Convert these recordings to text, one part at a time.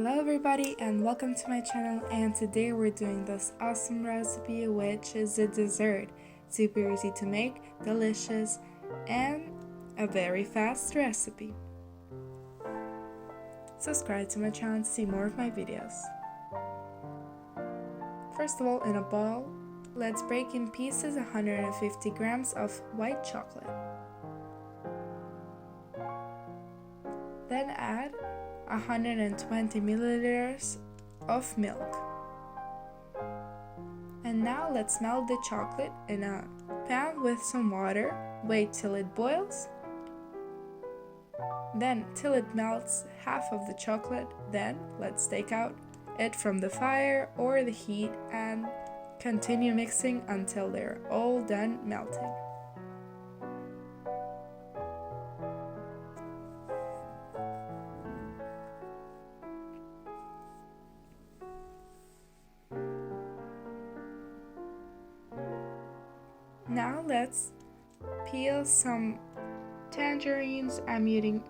Hello everybody and welcome to my channel, and today we're doing this awesome recipe which is a dessert. Super easy to make, delicious, and a very fast recipe. Subscribe to my channel to see more of my videos. First of all, in a bowl, let's break in pieces 150 grams of white chocolate. Then add 120 milliliters of milk. And now let's melt the chocolate in a pan with some water. Wait till it boils. Then till it melts half of the chocolate. Then let's take out it from the fire or the heat and continue mixing until they're all done melting. Now let's peel some tangerines. I'm using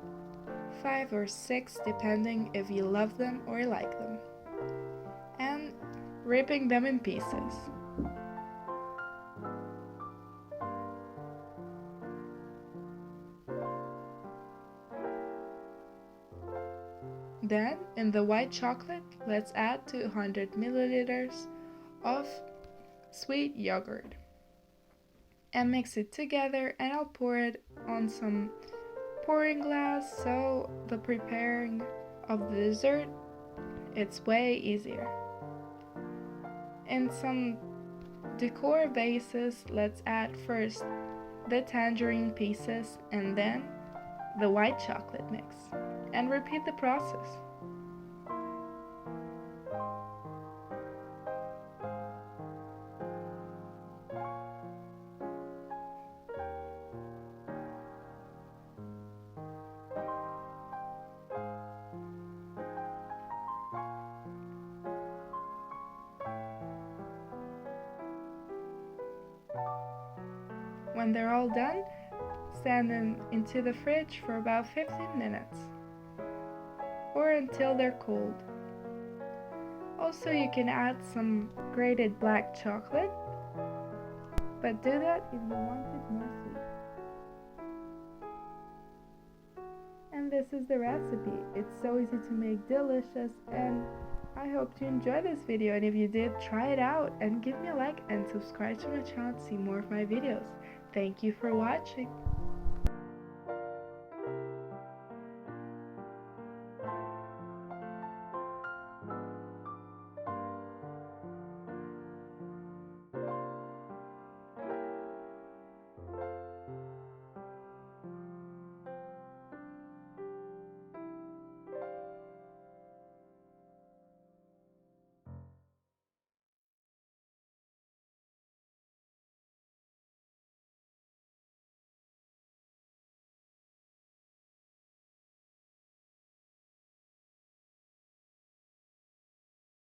5 or 6 depending if you love them or like them, and ripping them in pieces. Then in the white chocolate, let's add 200 milliliters of sweet yogurt and mix it together, and I'll pour it on some pouring glass, so the preparing of the dessert, it's way easier. In some decor vases, let's add first the tangerine pieces and then the white chocolate mix, and repeat the process. When they're all done, stand them into the fridge for about 15 minutes or until they're cold. Also, you can add some grated black chocolate, but do that if you want it more sweet. And this is the recipe. It's so easy to make, delicious, and I hope you enjoyed this video, and if you did, try it out and give me a like and subscribe to my channel to see more of my videos. Thank you for watching.